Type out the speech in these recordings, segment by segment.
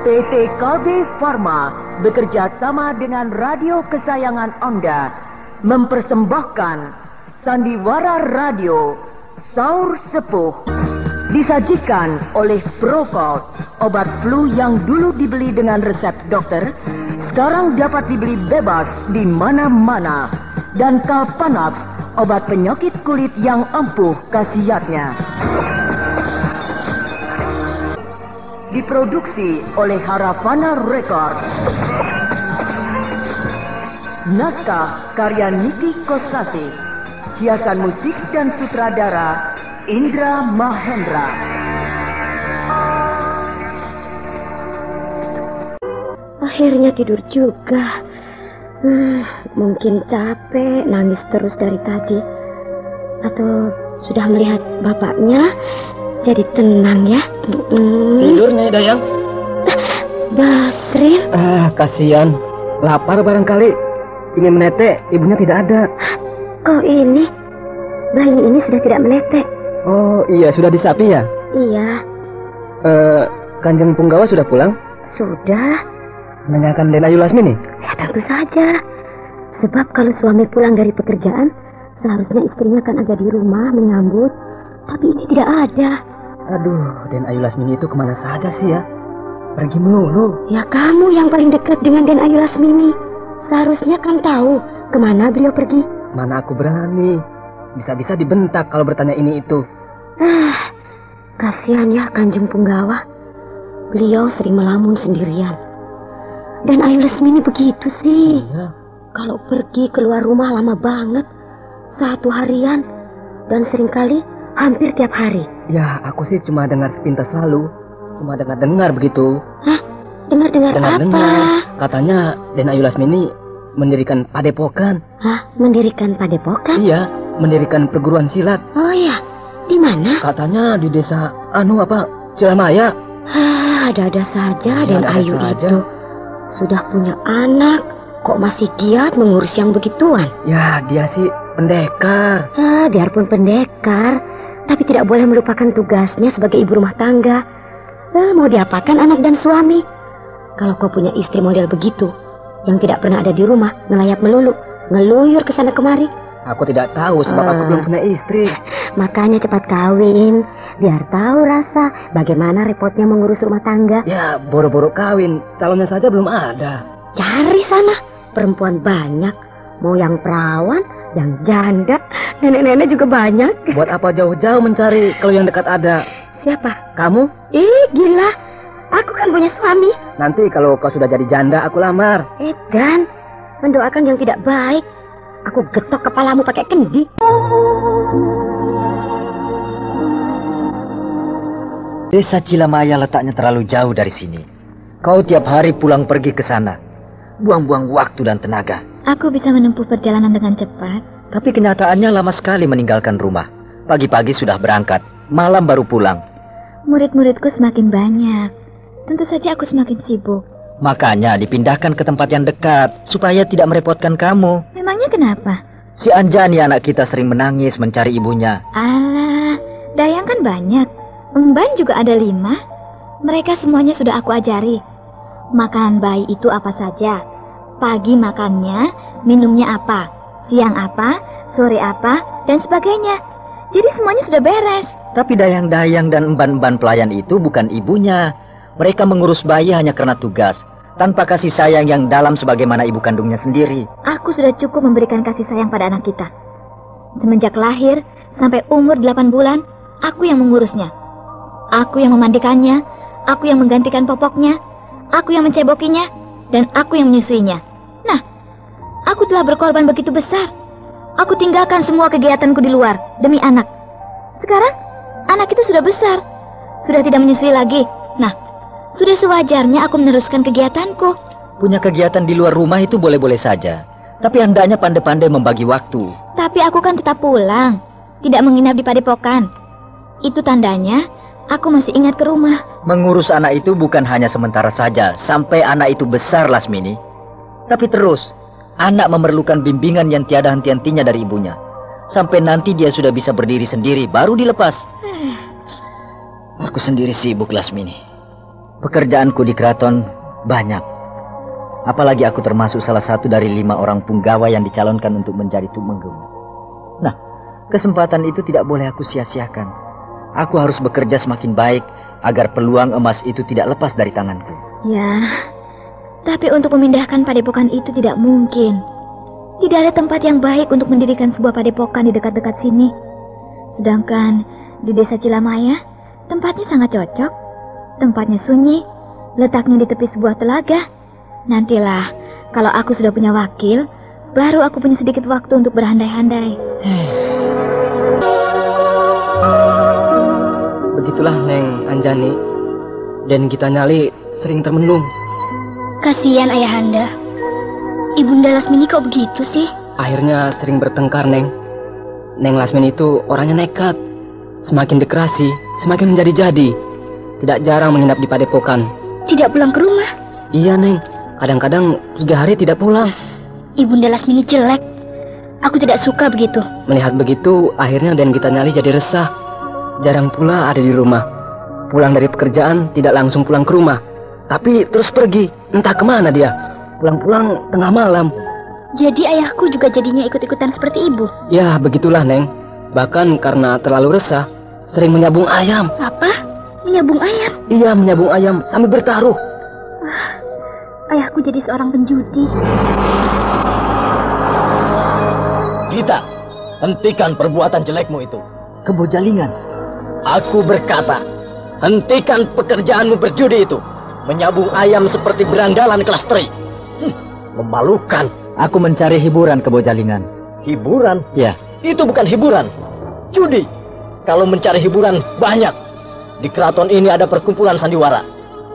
PT KB Pharma bekerja sama dengan radio kesayangan Anda mempersembahkan Sandiwara Radio Saur Sepuh. Disajikan oleh Procold, obat flu yang dulu dibeli dengan resep dokter, sekarang dapat dibeli bebas di mana-mana. Dan Kalpanax, obat penyakit kulit yang ampuh khasiatnya. Diproduksi oleh Haravana Record. Naskah karya Niki Kosasi. Hiasan musik dan sutradara Indra Mahendra. Akhirnya tidur juga. Mungkin capek nangis terus dari tadi. Atau sudah melihat bapaknya jadi tenang ya. Tidur nih Dayang. Basrin. Kasihan. Lapar barangkali. Ingin menetek, ibunya tidak ada. Kok ini? Bayi ini sudah tidak menetek. Oh iya, sudah disapi ya? Iya. Kanjeng Punggawa sudah pulang? Sudah. Menanyakan Den Ayu Lasmini? Ya tentu saja. Sebab kalau suami pulang dari pekerjaan, seharusnya istrinya kan ada di rumah menyambut. Tapi ini tidak ada. Aduh, Den Ayu Lasmini itu kemana saja sih ya? Pergi melulu. Ya kamu yang paling dekat dengan Den Ayu Lasmini. Seharusnya kan tahu kemana beliau pergi. Mana aku berani. Bisa-bisa dibentak kalau bertanya ini itu. Kasihan ya Kanjeng Punggawa. Beliau sering melamun sendirian. Dan Ayu Lasmini begitu sih. Iya. Kalau pergi keluar rumah lama banget. 1 harian. Dan seringkali hampir tiap hari. Ya, aku sih cuma dengar sepintas lalu. Cuma dengar-dengar begitu. Hah? Dengar-dengar apa? Katanya Den Ayu Lasmini mendirikan padepokan. Hah? Mendirikan padepokan? Iya, mendirikan perguruan silat. Oh iya, di mana? Katanya di desa Ciramaya. Ada-ada saja Den Ayu itu. Sudah punya anak, kok masih giat mengurus yang begituan? Ya, dia sih pendekar. Biarpun pendekar, tapi tidak boleh melupakan tugasnya sebagai ibu rumah tangga. Mau diapakan anak dan suami? Kalau kau punya istri model begitu, yang tidak pernah ada di rumah, ngelayap melulu, ngeluyur ke sana kemari. Aku tidak tahu sebab aku belum punya istri. Makanya cepat kawin, biar tahu rasa bagaimana repotnya mengurus rumah tangga. Ya, boro-boro kawin, calonnya saja belum ada. Cari sana, perempuan banyak. Mau yang perawan, yang janda, nenek-nenek juga banyak. Buat apa jauh-jauh mencari kalau yang dekat ada? Siapa? Kamu? Gila, aku kan punya suami. Nanti kalau kau sudah jadi janda, aku lamar. Dan mendoakan yang tidak baik. Aku getok kepalamu pakai kendi. Desa Cilamaya letaknya terlalu jauh dari sini. Kau tiap hari pulang pergi ke sana. Buang-buang waktu dan tenaga. Aku bisa menempuh perjalanan dengan cepat. Tapi kenyataannya lama sekali meninggalkan rumah. Pagi-pagi sudah berangkat, malam baru pulang. Murid-muridku semakin banyak. Tentu saja aku semakin sibuk. Makanya dipindahkan ke tempat yang dekat, supaya tidak merepotkan kamu. Memangnya kenapa? Si Anjani anak kita sering menangis mencari ibunya. Alah, Dayang kan banyak. Emban juga ada 5. Mereka semuanya sudah aku ajari. Makanan bayi itu apa saja. Pagi makannya, minumnya apa, siang apa, sore apa, dan sebagainya. Jadi semuanya sudah beres. Tapi Dayang-Dayang dan emban-emban pelayan itu bukan ibunya. Mereka mengurus bayi hanya karena tugas, tanpa kasih sayang yang dalam sebagaimana ibu kandungnya sendiri. Aku sudah cukup memberikan kasih sayang pada anak kita. Semenjak lahir sampai umur 8 bulan, aku yang mengurusnya. Aku yang memandikannya, aku yang menggantikan popoknya, aku yang mencebokinya, dan aku yang menyusuinya. Nah, aku telah berkorban begitu besar. Aku tinggalkan semua kegiatanku di luar demi anak. Sekarang, anak itu sudah besar, sudah tidak menyusui lagi. Nah, sudah sewajarnya aku meneruskan kegiatanku. Punya kegiatan di luar rumah itu boleh-boleh saja. Tapi hendaknya pandai-pandai membagi waktu. Tapi aku kan tetap pulang, tidak menginap di padepokan. Itu tandanya aku masih ingat ke rumah. Mengurus anak itu bukan hanya sementara saja, sampai anak itu besar, Lasmini. Tapi terus, anak memerlukan bimbingan yang tiada henti-hentinya dari ibunya. Sampai nanti dia sudah bisa berdiri sendiri, baru dilepas. Aku sendiri sibuk, Lasmini. Pekerjaanku di keraton banyak. Apalagi aku termasuk salah satu dari 5 orang punggawa yang dicalonkan untuk menjadi Tumenggung. Nah, kesempatan itu tidak boleh aku sia-siakan. Aku harus bekerja semakin baik agar peluang emas itu tidak lepas dari tanganku. Ya, tapi untuk memindahkan padepokan itu tidak mungkin. Tidak ada tempat yang baik untuk mendirikan sebuah padepokan di dekat-dekat sini. Sedangkan di desa Cilamaya, tempatnya sangat cocok. Tempatnya sunyi, letaknya di tepi sebuah telaga. Nantilah, kalau aku sudah punya wakil, baru aku punya sedikit waktu untuk berandai-andai. Begitulah Neng Anjani dan Gita Nyali sering termenung. Kasihan Ayahanda. Ibunda Lasmini kok begitu sih? Akhirnya sering bertengkar, Neng. Neng Lasmini itu orangnya nekat. Semakin dikerasi, semakin menjadi-jadi. Tidak jarang menginap di padepokan. Tidak pulang ke rumah? Iya, Neng. Kadang-kadang 3 hari tidak pulang. Ibunda Lasmini jelek. Aku tidak suka begitu. Melihat begitu, akhirnya Den Gita Nyali jadi resah. Jarang pula ada di rumah. Pulang dari pekerjaan, tidak langsung pulang ke rumah. Tapi terus pergi, entah kemana dia. Pulang-pulang tengah malam. Jadi ayahku juga jadinya ikut-ikutan seperti ibu? Ya, begitulah, Neng. Bahkan karena terlalu resah, sering menyabung ayam. Apa? Menyabung ayam? Iya, menyabung ayam sambil bertaruh. Ayahku jadi seorang penjudi. Gita, hentikan perbuatan jelekmu itu. Kebojalingan. Aku berkata, hentikan pekerjaanmu berjudi itu. Menyabung ayam seperti berandalan kelas 3. Memalukan. Aku mencari hiburan kebojalingan. Hiburan? Ya. Itu bukan hiburan. Judi. Kalau mencari hiburan, banyak. Di keraton ini ada perkumpulan sandiwara.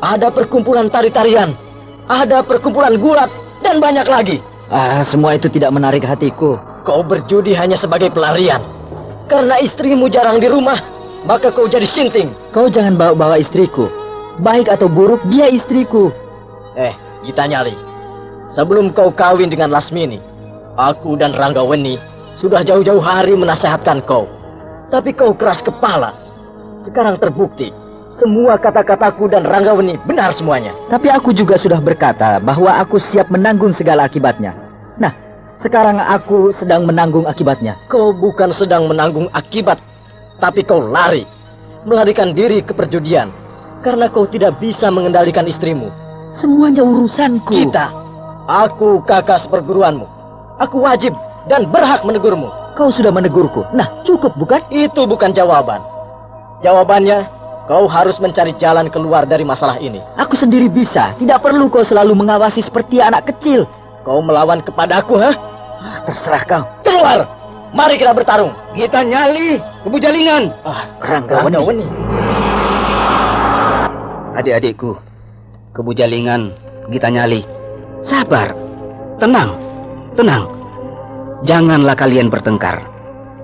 Ada perkumpulan tari-tarian. Ada perkumpulan gulat. Dan banyak lagi. Semua itu tidak menarik hatiku. Kau berjudi hanya sebagai pelarian. Karena istrimu jarang di rumah, maka kau jadi sinting. Kau jangan bawa-bawa istriku. Baik atau buruk, dia istriku. Gita Nyali. Sebelum kau kawin dengan Lasmini, aku dan Ranggaweni sudah jauh-jauh hari menasehatkan kau. Tapi kau keras kepala. Sekarang terbukti, semua kata-kataku dan Ranggaweni benar semuanya. Tapi aku juga sudah berkata bahwa aku siap menanggung segala akibatnya. Nah, sekarang aku sedang menanggung akibatnya. Kau bukan sedang menanggung akibat, tapi kau lari. Melarikan diri ke perjudian. Karena kau tidak bisa mengendalikan istrimu. Semuanya urusanku. Kita, aku kakak seperguruanmu. Aku wajib dan berhak menegurmu. Kau sudah menegurku. Nah, cukup bukan? Itu bukan jawaban. Jawabannya, kau harus mencari jalan keluar dari masalah ini. Aku sendiri bisa. Tidak perlu kau selalu mengawasi seperti anak kecil. Kau melawan kepadaku, ha? Terserah kau. Keluar! Mari kita bertarung. Gita Nyali, kebujalingan. Ranggaweni. Adik-adikku, kebujalingan, Gita Nyali. Sabar, tenang. Janganlah kalian bertengkar.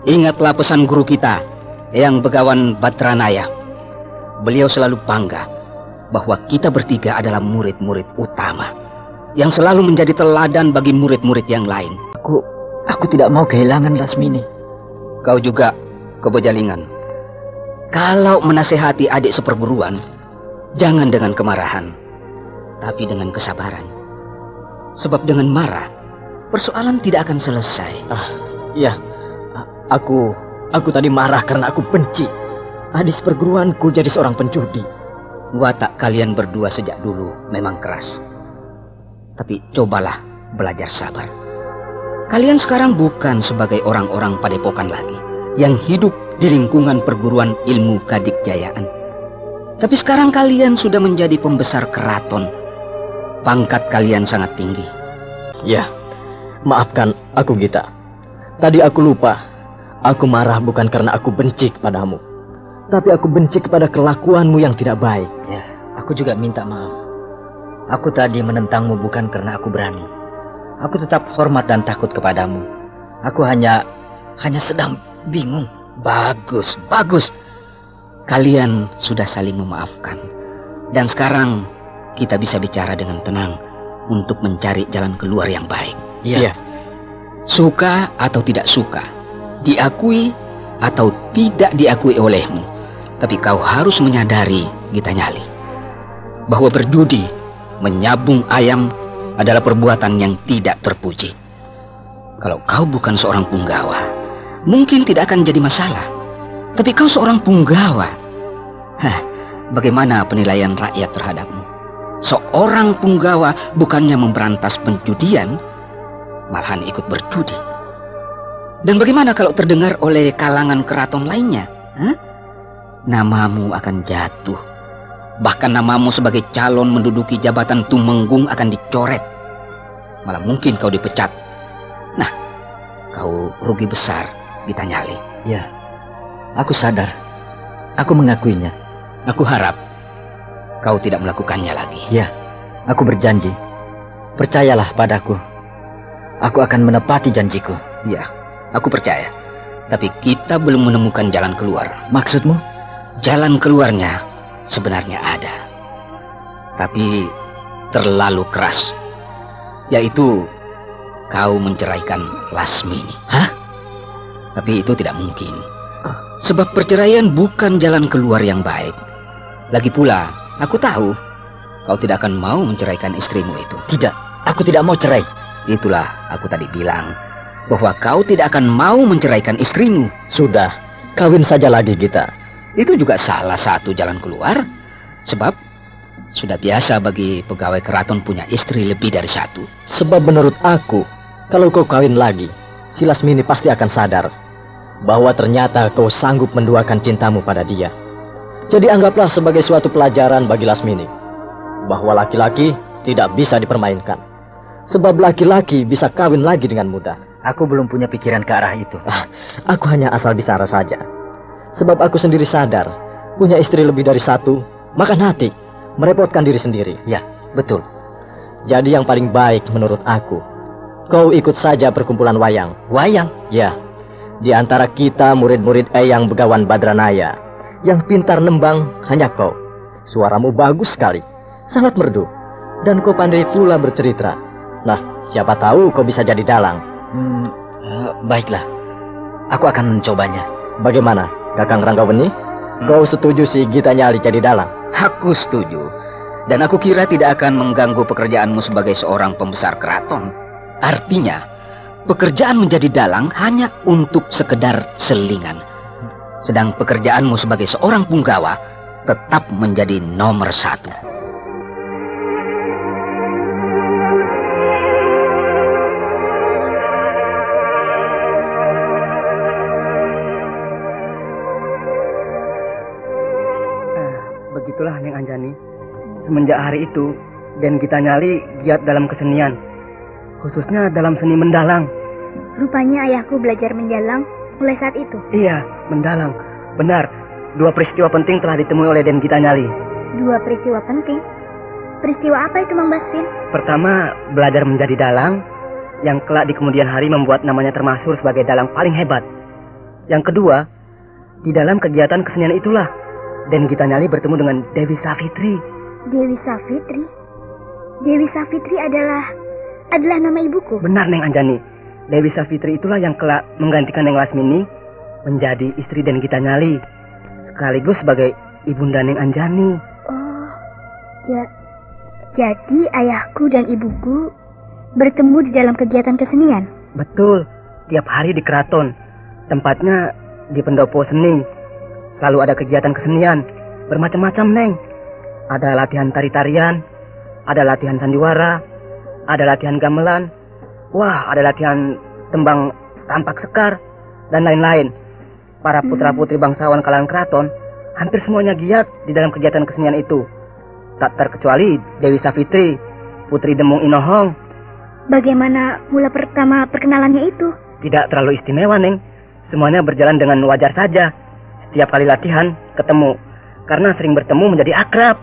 Ingatlah pesan guru kita, Eyang Begawan Badranaya. Beliau selalu bangga bahwa kita bertiga adalah murid-murid utama yang selalu menjadi teladan bagi murid-murid yang lain. Aku tidak mau kehilangan Lasmini. Kau juga, kebujalingan. Kalau menasehati adik seperguruan, jangan dengan kemarahan, tapi dengan kesabaran. Sebab dengan marah, persoalan tidak akan selesai. Iya. Aku tadi marah karena aku benci. Adik perguruanku jadi seorang penjudi. Watak kalian berdua sejak dulu memang keras. Tapi cobalah belajar sabar. Kalian sekarang bukan sebagai orang-orang padepokan lagi yang hidup di lingkungan perguruan ilmu kadikjayaan. Tapi sekarang kalian sudah menjadi pembesar keraton. Pangkat kalian sangat tinggi. Ya, maafkan aku Gita. Tadi aku lupa. Aku marah bukan karena aku benci kepadamu, tapi aku benci kepada kelakuanmu yang tidak baik. Ya, aku juga minta maaf. Aku tadi menentangmu bukan karena aku berani. Aku tetap hormat dan takut kepadamu. Aku hanya sedang bingung. Bagus. Kalian sudah saling memaafkan. Dan sekarang kita bisa bicara dengan tenang untuk mencari jalan keluar yang baik. Iya. Suka atau tidak suka, diakui atau tidak diakui olehmu, tapi kau harus menyadari, Gita Nyali, bahwa berjudi, menyabung ayam adalah perbuatan yang tidak terpuji. Kalau kau bukan seorang punggawa, mungkin tidak akan jadi masalah. Tapi kau seorang punggawa. Bagaimana penilaian rakyat terhadapmu? Seorang punggawa bukannya memberantas penjudian, malahan ikut berjudi. Dan bagaimana kalau terdengar oleh kalangan keraton lainnya? Namamu akan jatuh. Bahkan namamu sebagai calon menduduki jabatan tumenggung akan dicoret. Malah mungkin kau dipecat. Nah, kau rugi besar, Gita Nyali. Ya, aku sadar. Aku mengakuinya. Aku harap kau tidak melakukannya lagi. Ya, aku berjanji. Percayalah padaku. Aku akan menepati janjiku. Ya, aku percaya. Tapi kita belum menemukan jalan keluar. Maksudmu? Jalan keluarnya sebenarnya ada. Tapi terlalu keras. Yaitu kau menceraikan Lasmini. Hah? Tapi itu tidak mungkin. Sebab perceraian bukan jalan keluar yang baik. Lagi pula, aku tahu kau tidak akan mau menceraikan istrimu itu. Tidak, aku tidak mau cerai. Itulah aku tadi bilang, bahwa kau tidak akan mau menceraikan istrimu. Sudah, kawin saja lagi kita. Itu juga salah satu jalan keluar. Sebab sudah biasa bagi pegawai keraton punya istri lebih dari satu. Sebab menurut aku, kalau kau kawin lagi, si Lasmini pasti akan sadar bahwa ternyata kau sanggup menduakan cintamu pada dia. Jadi anggaplah sebagai suatu pelajaran bagi Lasmini, bahwa laki-laki tidak bisa dipermainkan. Sebab laki-laki bisa kawin lagi dengan mudah. Aku belum punya pikiran ke arah itu. Aku hanya asal bicara saja. Sebab aku sendiri sadar, punya istri lebih dari satu, makan hati, merepotkan diri sendiri. Ya, betul. Jadi yang paling baik menurut aku, kau ikut saja perkumpulan wayang. Wayang? Ya, di antara kita murid-murid Eyang Begawan Badranaya, yang pintar nembang hanya kau. Suaramu bagus sekali, sangat merdu, dan kau pandai pula bercerita. Nah, siapa tahu kau bisa jadi dalang. Baiklah, aku akan mencobanya. Bagaimana, Kakang Ranggaweni? Kau setuju si Gita Nyali jadi dalang? Aku setuju. Dan aku kira tidak akan mengganggu pekerjaanmu sebagai seorang pembesar keraton. Artinya, pekerjaan menjadi dalang hanya untuk sekedar selingan. Sedang pekerjaanmu sebagai seorang punggawa tetap menjadi nomor satu. Begitulah Neng Anjani. Semenjak hari itu, Den Gita Nyali giat dalam kesenian, khususnya dalam seni mendalang. Rupanya ayahku belajar mendalang mulai saat itu. Iya, mendalang. Benar, 2 peristiwa penting telah ditemui oleh Den Gita Nyali. 2 peristiwa penting? Peristiwa apa itu, Mang Basrin? Pertama, belajar menjadi dalang, yang kelak di kemudian hari membuat namanya termasyhur sebagai dalang paling hebat. Yang kedua, di dalam kegiatan kesenian itulah Den Gita Nyali bertemu dengan Dewi Savitri. Dewi Savitri? Dewi Savitri adalah nama ibuku. Benar, Neng Anjani. Dewi Savitri itulah yang kelak menggantikan Neng Lasmini menjadi istri Den Gita Nyali, sekaligus sebagai ibunda Neng Anjani. Oh, jadi ayahku dan ibuku bertemu di dalam kegiatan kesenian? Betul, tiap hari di keraton. Tempatnya di pendopo seni. Selalu ada kegiatan kesenian, bermacam-macam, Neng. Ada latihan tari-tarian, ada latihan sandiwara, ada latihan gamelan, wah, ada latihan tembang rampak sekar, dan lain-lain. Para putra-putri bangsawan kalangan keraton hampir semuanya giat di dalam kegiatan kesenian itu. Tak terkecuali Dewi Savitri, putri Demung Inohong. Bagaimana mula pertama perkenalannya itu? Tidak terlalu istimewa, Neng. Semuanya berjalan dengan wajar saja. Setiap kali latihan, ketemu. Karena sering bertemu menjadi akrab.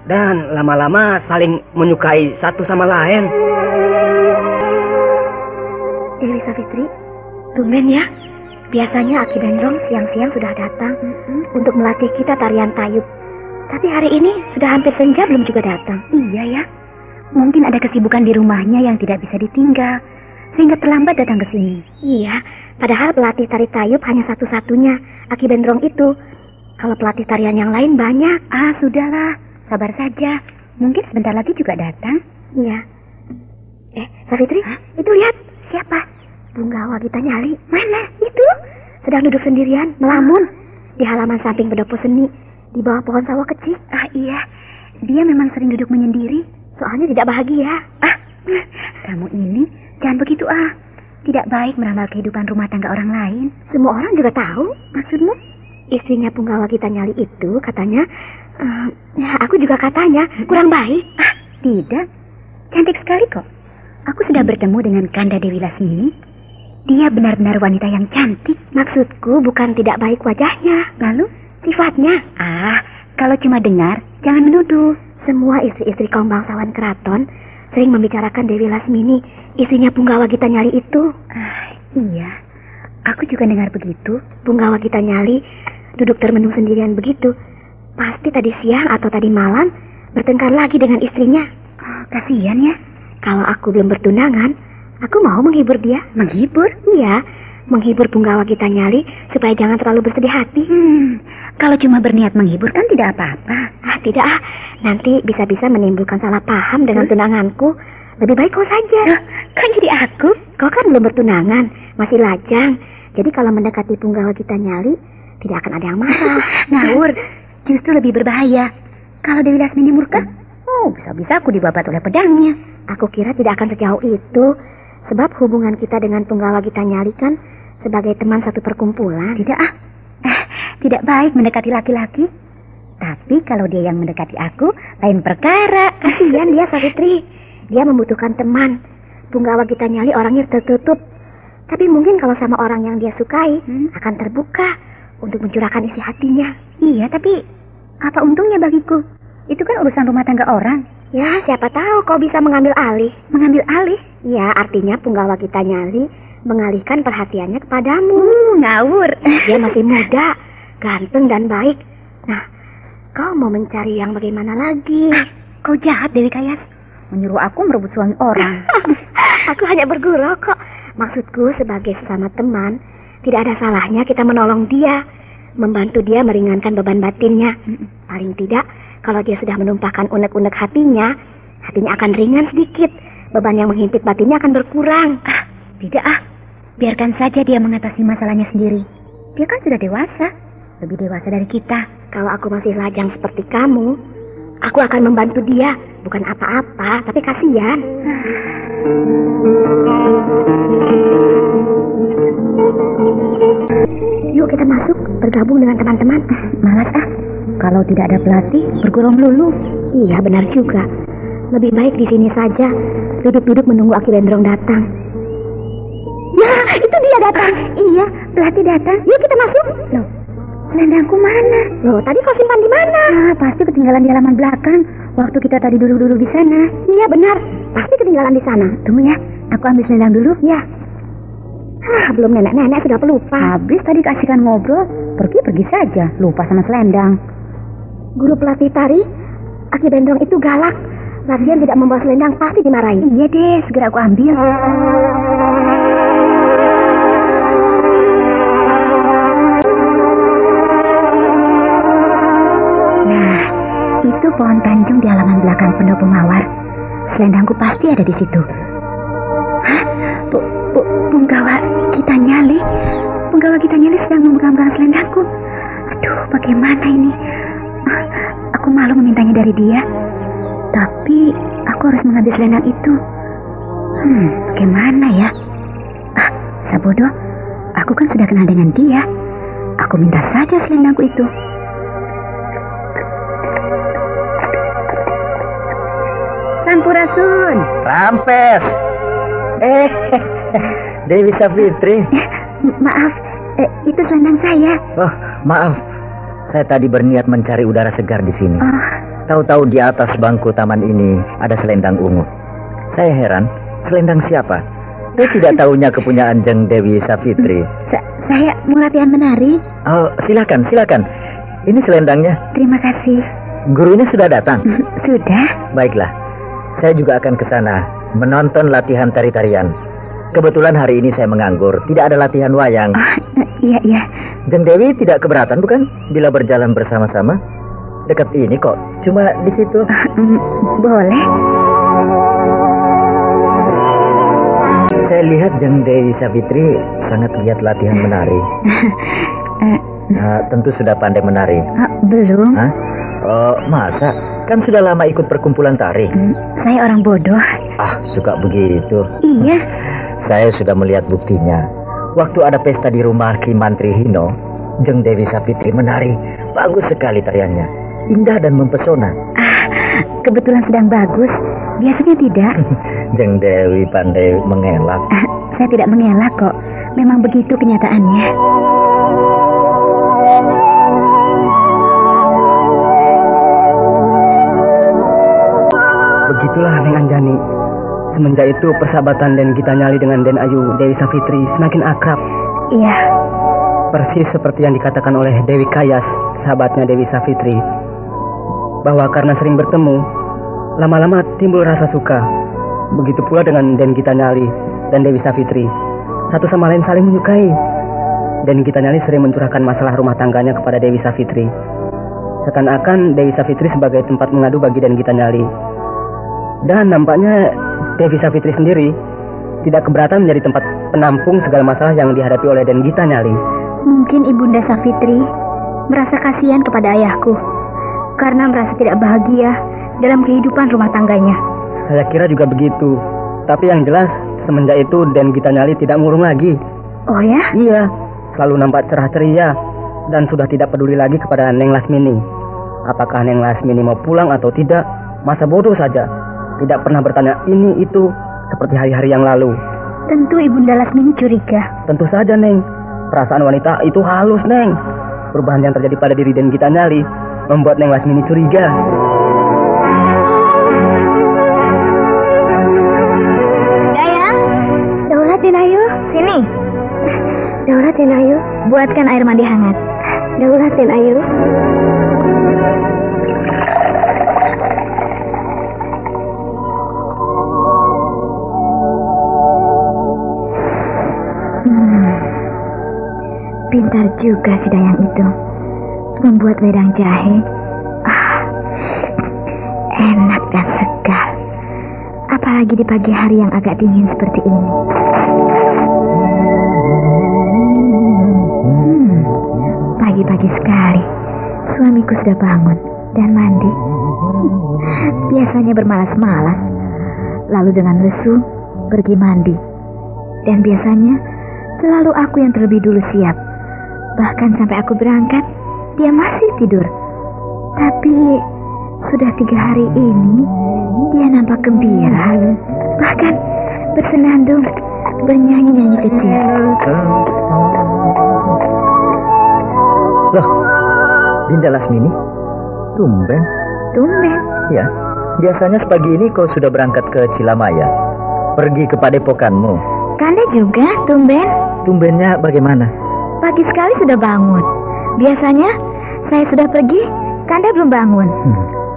Dan lama-lama saling menyukai satu sama lain. Dewi Savitri, tumben ya. Biasanya Aki Bendrong siang-siang sudah datang untuk melatih kita tarian tayub. Tapi hari ini sudah hampir senja belum juga datang. Iya ya. Mungkin ada kesibukan di rumahnya yang tidak bisa ditinggal, sehingga terlambat datang ke sini. Iya, padahal pelatih tari tayub hanya satu-satunya, Aki Bendrong itu. Kalau pelatih tarian yang lain banyak. Sudahlah, sabar saja. Mungkin sebentar lagi juga datang. Iya. Savitri, itu lihat. Siapa? Punggawa kita Nyali. Mana? Itu. Sedang duduk sendirian, melamun. Di halaman samping pendopo seni. Di bawah pohon sawah kecil. Iya. Dia memang sering duduk menyendiri. Soalnya tidak bahagia. Kamu ini jangan begitu Tidak baik meramal kehidupan rumah tangga orang lain. Semua orang juga tahu. Maksudmu? Istrinya punggawa kita Nyali itu katanya, aku juga katanya kurang baik. Tidak, cantik sekali kok. Aku sudah bertemu dengan Kanda Dewi Lasmini. Dia benar-benar wanita yang cantik. Maksudku bukan tidak baik wajahnya. Lalu sifatnya? Kalau cuma dengar, jangan menuduh. Semua istri-istri kaum bangsawan keraton sering membicarakan Dewi Lasmini, istrinya punggawa kita Nyali itu. Iya, aku juga dengar begitu. Punggawa kita Nyali duduk termenung sendirian begitu. Pasti tadi siang atau tadi malam bertengkar lagi dengan istrinya. Kasihan ya. Kalau aku belum bertunangan, aku mau menghibur dia. Menghibur? Iya, menghibur punggawa kita Nyali supaya jangan terlalu bersedih hati. Kalau cuma berniat menghibur kan tidak apa-apa. Tidak. Nanti bisa-bisa menimbulkan salah paham dengan tunanganku. Lebih baik kau saja. Kan jadi aku? Kau kan belum bertunangan, masih lajang. Jadi kalau mendekati punggawa kita Nyali, tidak akan ada yang marah. Ngawur, justru lebih berbahaya. Kalau Dewi Lasmini murka, bisa-bisa aku dibabat oleh pedangnya. Aku kira tidak akan sejauh itu. Sebab hubungan kita dengan punggawa kita Nyali kan sebagai teman satu perkumpulan. Tidak baik mendekati laki-laki. Tapi kalau dia yang mendekati aku, lain perkara. Kasihan dia, Savitri. Dia membutuhkan teman. Punggawa kita Nyali orangnya tertutup. Tapi mungkin kalau sama orang yang dia sukai, akan terbuka untuk mencurahkan isi hatinya. Iya, tapi apa untungnya bagiku? Itu kan urusan rumah tangga orang. Ya, siapa tahu kau bisa mengambil alih. Mengambil alih? Ya, artinya punggawa kita Nyali mengalihkan perhatiannya kepadamu. Ngawur. Dia masih muda, ganteng dan baik. Nah, kau mau mencari yang bagaimana lagi? Kau jahat, Dewi Kayas. Menyuruh aku merebut suami orang. Aku hanya bergurau kok. Maksudku sebagai sesama teman, tidak ada salahnya kita menolong dia, membantu dia meringankan beban batinnya. Paling tidak, kalau dia sudah menumpahkan unek-unek hatinya akan ringan sedikit. Beban yang menghimpit batinnya akan berkurang. Tidak biarkan saja dia mengatasi masalahnya sendiri. Dia kan sudah dewasa, lebih dewasa dari kita. Kalau aku masih lajang seperti kamu, aku akan membantu dia. Bukan apa-apa, tapi kasihan. Yuk kita masuk, bergabung dengan teman-teman. Malas kalau tidak ada pelatih, bergurau melulu. Iya, benar juga. Lebih baik di sini saja, duduk-duduk menunggu Aki Bendrong datang. Ya, itu dia datang. Iya, pelatih datang. Yuk kita masuk. Loh, selendangku mana? Loh, tadi kau simpan di mana? Pasti ketinggalan di halaman belakang. Waktu kita tadi duduk-duduk di sana. Iya, benar. Pasti ketinggalan di sana. Tunggu ya, aku ambil selendang dulu. Ya. Belum nenek-nenek sudah pelupa. Habis tadi kasihkan ngobrol, pergi saja, lupa sama selendang. Guru pelatih tari, Aki Bendrong itu galak. Lagian tidak membawa selendang pasti dimarahi. Iya deh, segera aku ambil. Nah, itu pohon tanjung di halaman belakang pendopo mawar. Selendangku pasti ada di situ. Punggawa kita Nyali. Punggawa kita Nyali sedang memegang selendangku. Aduh, bagaimana ini? Aku malu memintanya dari dia. Tapi aku harus mengambil selendang itu. Bagaimana ya? Sabodo, aku kan sudah kenal dengan dia. Aku minta saja selendangku itu. Sampurasun. Rampes. Dewi Savitri. Maaf, itu selendang saya. Oh, maaf. Saya tadi berniat mencari udara segar di sini. Tahu-tahu di atas bangku taman ini ada selendang ungu. Saya heran, selendang siapa? Saya tidak tahunya kepunyaan Jeng Dewi Savitri. Saya mau latihan menari. Oh, silakan. Ini selendangnya. Terima kasih. Gurunya sudah datang? Sudah. Baiklah, saya juga akan ke sana menonton latihan tari-tarian. Kebetulan hari ini saya menganggur, tidak ada latihan wayang. Iya. Jeng Dewi tidak keberatan bukan bila berjalan bersama-sama? Dekat ini kok, cuma di situ. Boleh. Saya lihat Jeng Dewi Savitri sangat giat latihan menari. Tentu sudah pandai menari. Belum. Hah? Oh, masa? Kan sudah lama ikut perkumpulan tari. Saya orang bodoh. Suka begitu. Iya. Saya sudah melihat buktinya. Waktu ada pesta di rumah Ki Mantri Hino, Jeng Dewi Savitri menari. Bagus sekali tariannya. Indah dan mempesona. Kebetulan sedang bagus. Biasanya tidak. Jeng Dewi pandai mengelak. Saya tidak mengelak kok. Memang begitu kenyataannya. Begitulah Neng Anjani. Semenjak itu persahabatan Den Gita Nyali dengan Den Ayu Dewi Savitri semakin akrab. Iya. Persis seperti yang dikatakan oleh Dewi Kayas, sahabatnya Dewi Savitri, bahwa karena sering bertemu, lama-lama timbul rasa suka. Begitu pula dengan Den Gita Nyali dan Dewi Savitri, satu sama lain saling menyukai. Den Gita Nyali sering mencurahkan masalah rumah tangganya kepada Dewi Savitri, seakan-akan Dewi Savitri sebagai tempat mengadu bagi Den Gita Nyali. Dan nampaknya Dewi Savitri sendiri tidak keberatan menjadi tempat penampung segala masalah yang dihadapi oleh Den Gita Nyali. Mungkin Ibunda Savitri merasa kasihan kepada ayahku karena merasa tidak bahagia dalam kehidupan rumah tangganya. Saya kira juga begitu. Tapi yang jelas semenjak itu Den Gita Nyali tidak murung lagi. Oh ya? Iya, selalu nampak cerah ceria dan sudah tidak peduli lagi kepada Neng Lasmini. Apakah Neng Lasmini mau pulang atau tidak, masa bodoh saja. Tidak pernah bertanya ini itu seperti hari-hari yang lalu. Tentu Ibunda Lasmini curiga. Tentu saja, Neng. Perasaan wanita itu halus, Neng. Perubahan yang terjadi pada diri Den Gita Nyali membuat Neng Lasmini curiga. Dayang, Daulat Den Ayu, sini. Daulat Den Ayu, buatkan air mandi hangat. Daulat Den Ayu. Pintar juga si Dayang itu membuat wedang jahe. Enak dan segar. Apalagi di pagi hari yang agak dingin seperti ini. Pagi-pagi sekali suamiku sudah bangun dan mandi. Biasanya bermalas-malas, lalu dengan lesu pergi mandi. Dan biasanya selalu aku yang terlebih dulu siap. Bahkan sampai aku berangkat, dia masih tidur. Tapi sudah 3 hari ini, dia nampak gembira. Bahkan bersenandung, bernyanyi-nyanyi kecil. Loh, Dinda Lasmini, tumben. Tumben? Ya, biasanya sepagi ini kau sudah berangkat ke Cilamaya, pergi ke padepokanmu. Kanda juga tumben. Tumbennya bagaimana? Pagi sekali sudah bangun. Biasanya saya sudah pergi, Kanda belum bangun.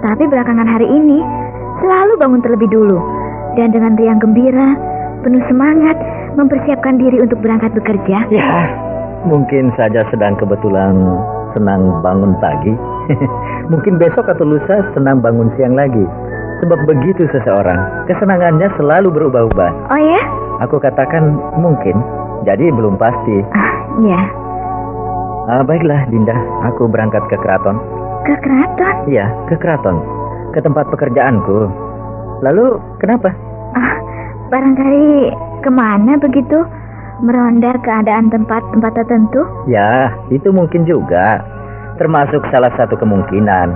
Tapi belakangan hari ini selalu bangun terlebih dulu. Dan dengan riang gembira, penuh semangat, mempersiapkan diri untuk berangkat bekerja. Ya, mungkin saja sedang kebetulan senang bangun pagi. Mungkin besok atau lusa senang bangun siang lagi. Sebab begitu seseorang, kesenangannya selalu berubah-ubah. Oh ya? Aku katakan mungkin, jadi belum pasti. Iya. Baiklah Dinda, aku berangkat ke keraton. Ke keraton? Iya, ke keraton, ke tempat pekerjaanku. Lalu kenapa? Barangkali kemana begitu? Meronda keadaan tempat-tempat tertentu? Ya, itu mungkin juga. Termasuk salah satu kemungkinan.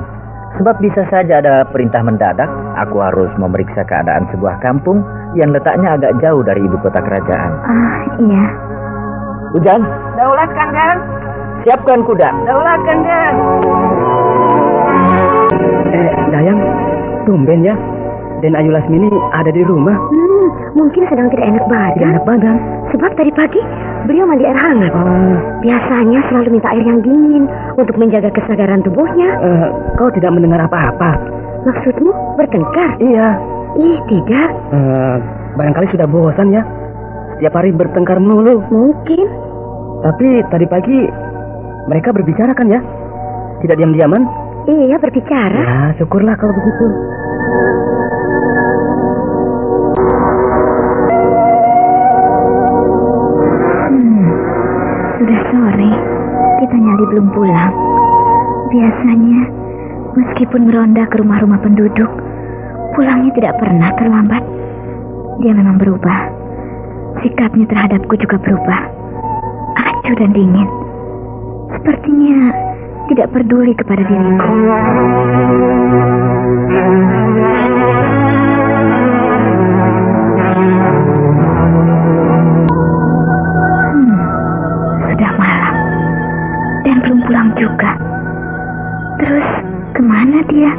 Sebab bisa saja ada perintah mendadak, aku harus memeriksa keadaan sebuah kampung yang letaknya agak jauh dari ibu kota kerajaan. Iya. Hujan? Daulat, Kanda. Siapkan kuda. Daulat, Kanda. Dayang, tumben ya. Den Ayu Lasmini ada di rumah. Mungkin sedang tidak enak badan. Tidak enak badan. Sebab tadi pagi beliau mandi air hangat. Biasanya selalu minta air yang dingin untuk menjaga kesegaran tubuhnya. Kau tidak mendengar apa-apa? Maksudmu bertengkar? Iya. Ih, tidak. Barangkali sudah bosan ya. Setiap hari bertengkar melulu. Mungkin. Tapi tadi pagi mereka berbicara kan ya? Tidak diam-diaman? Iya, berbicara. Ya, syukurlah kalau begitu. Sudah sore, kita Nyali belum pulang. Biasanya, meskipun meronda ke rumah-rumah penduduk, pulangnya tidak pernah terlambat. Dia memang berubah. Sikapnya terhadapku juga berubah. Acuh dan dingin. Sepertinya tidak peduli kepada diriku. Sudah malam dan belum pulang juga. Terus kemana dia?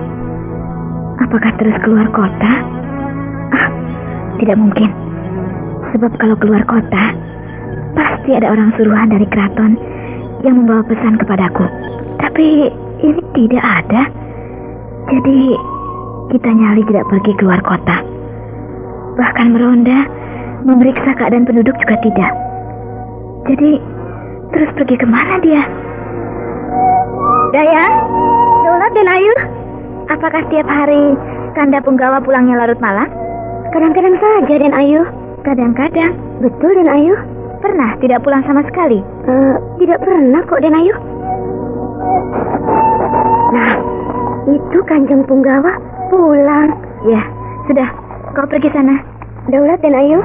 Apakah terus keluar kota? Tidak mungkin. Sebab kalau keluar kota, pasti ada orang suruhan dari keraton yang membawa pesan kepadaku. Tapi ini tidak ada. Jadi kita Nyali tidak pergi keluar kota. Bahkan meronda, memeriksa keadaan penduduk juga tidak. Jadi terus pergi kemana dia? Dayang, Daulat dan Ayu, apakah setiap hari Kanda Punggawa pulangnya larut malam? Kadang-kadang saja, Den Ayu. Kadang-kadang. Betul, Den Ayu. Pernah tidak pulang sama sekali? Tidak pernah kok, Den Ayu. Nah, itu Kanjeng Punggawa pulang. Ya, sudah. Kau pergi sana. Daulat, Den Ayu.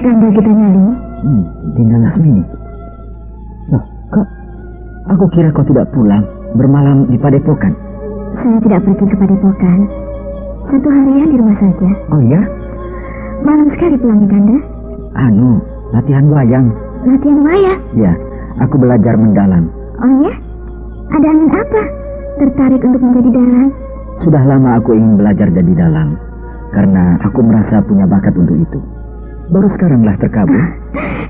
Kanda kita Nyali. Dinda Lasmini. Loh, kok aku kira kau tidak pulang bermalam di Padepokan. Saya tidak pergi ke Padepokan. Satu harian di rumah saja. Oh ya? Malam sekali pulangnya, Kanda. Latihan wayang. Latihan wayang? Ya, aku belajar mendalang. Oh ya? Ada angin apa? Tertarik untuk menjadi dalang? Sudah lama aku ingin belajar jadi dalang, karena aku merasa punya bakat untuk itu. Baru sekaranglah terkabul.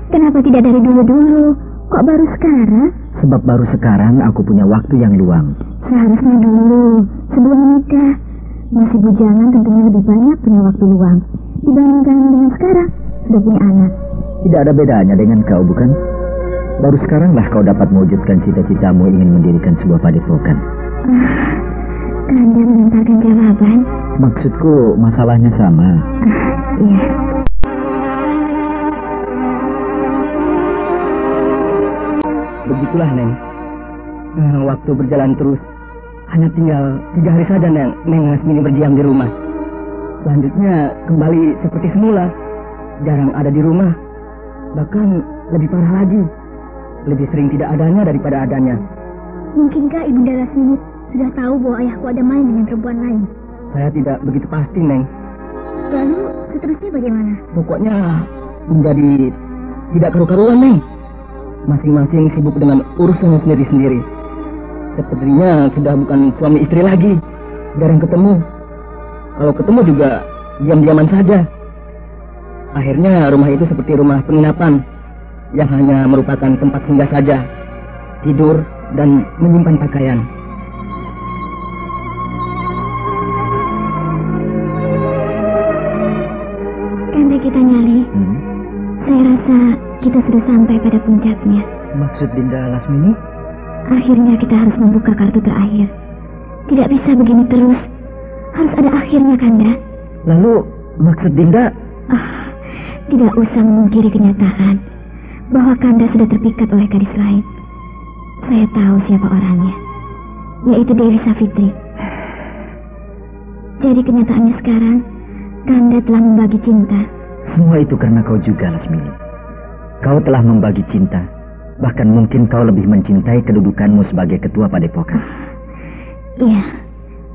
Kenapa tidak dari dulu-dulu? Kok baru sekarang? Sebab baru sekarang aku punya waktu yang luang. Seharusnya dulu, sebelum menikah. Masih bujangan tentunya lebih banyak punya waktu luang dibandingkan dengan sekarang sudah punya anak. Tidak ada bedanya dengan kau, bukan? Baru sekaranglah kau dapat mewujudkan cita-citamu ingin mendirikan sebuah padepokan. Kanda mengantarkan jawaban. Maksudku masalahnya sama. Iya. Begitulah, Neng. Waktu berjalan terus. Hanya tinggal 3 hari saja, Neng Lasmini berdiam di rumah. Selanjutnya kembali seperti semula. Jarang ada di rumah. Bahkan lebih parah lagi. Lebih sering tidak adanya daripada adanya. Mungkinkah Ibunda Lasmini sudah tahu bahwa ayahku ada main dengan perempuan lain? Saya tidak begitu pasti, Neng. Lalu seterusnya bagaimana? Pokoknya menjadi tidak karu-karuan, Neng. Masing-masing sibuk dengan urusannya sendiri-sendiri. Sepertinya sudah bukan suami istri lagi. Jarang ketemu. Kalau ketemu juga diam-diaman saja. Akhirnya rumah itu seperti rumah penginapan yang hanya merupakan tempat singgah saja, tidur dan menyimpan pakaian. Kanda kita Nyali, saya rasa kita sudah sampai pada puncaknya. Maksud Dinda Lasmini? Akhirnya kita harus membuka kartu terakhir. Tidak bisa begini terus. Harus ada akhirnya, Kanda. Lalu maksud Dinda? Tidak usah memungkiri kenyataan bahwa Kanda sudah terpikat oleh gadis lain. Saya tahu siapa orangnya, yaitu Dewi Savitri. Jadi kenyataannya sekarang, Kanda telah membagi cinta. Semua itu karena kau juga, Lasmini. Kau telah membagi cinta. Bahkan mungkin kau lebih mencintai kedudukanmu sebagai ketua padepokan. Iya,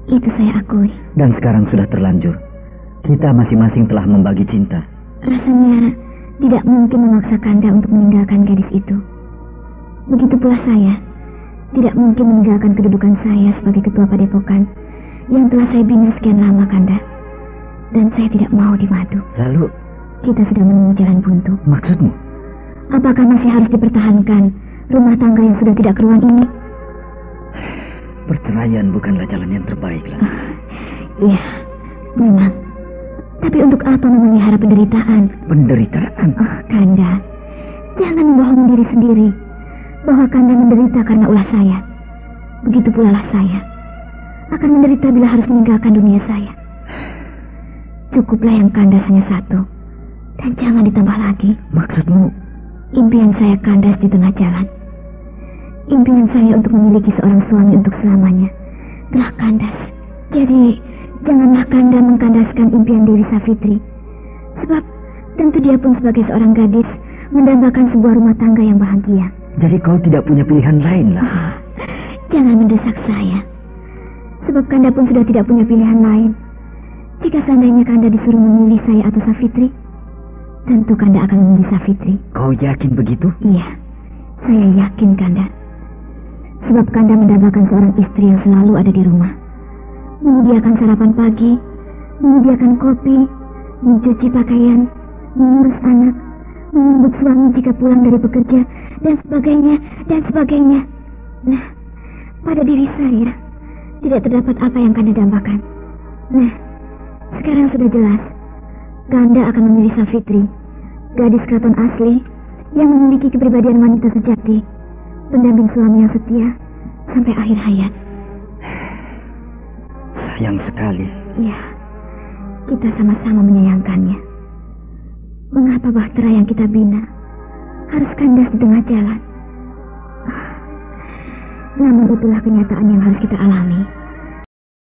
itu saya akui. Dan sekarang sudah terlanjur. Kita masing-masing telah membagi cinta. Rasanya tidak mungkin memaksa Kanda untuk meninggalkan gadis itu. Begitu pula saya tidak mungkin meninggalkan kedudukan saya sebagai ketua padepokan yang telah saya bina sekian lama, Kanda. Dan saya tidak mau dimadu. Lalu? Kita sudah menemui jalan buntu. Maksudmu? Apakah masih harus dipertahankan rumah tangga yang sudah tidak keruan ini? Perceraian bukanlah jalan yang terbaik lah. Iya, memang. Tapi untuk apa memelihara penderitaan? Penderitaan? Oh, Kanda, jangan membohongi diri sendiri bahwa Kanda menderita karena ulah saya. Begitu pula lah saya akan menderita bila harus meninggalkan dunia saya. Cukuplah yang kandas hanya satu, dan jangan ditambah lagi. Maksudmu? Impian saya kandas di tengah jalan. Impian saya untuk memiliki seorang suami untuk selamanya telah kandas. Jadi, janganlah Kanda mengkandaskan impian Dewi Savitri. Sebab, tentu dia pun sebagai seorang gadis mendambakan sebuah rumah tangga yang bahagia. Jadi kau tidak punya pilihan lain lah. Oh, jangan mendesak saya. Sebab Kanda pun sudah tidak punya pilihan lain. Jika seandainya Kanda disuruh memilih saya atau Savitri, tentu Kanda akan memilih Savitri. Kau yakin begitu? Iya, saya yakin Kanda. Sebab Kanda mendambakan seorang istri yang selalu ada di rumah. Menyediakan sarapan pagi, menyediakan kopi, mencuci pakaian, mengurus anak, menyambut suami jika pulang dari bekerja, dan sebagainya, dan sebagainya. Nah, pada diri saya tidak terdapat apa yang Kanda dambakan. Nah, sekarang sudah jelas, Kanda akan memilih Savitri, gadis keraton asli yang memiliki kepribadian wanita sejati, pendamping suami yang setia sampai akhir hayat. Sayang sekali. Iya, kita sama-sama menyayangkannya. Mengapa bahtera yang kita bina harus kandas di tengah jalan? Namun itulah kenyataan yang harus kita alami.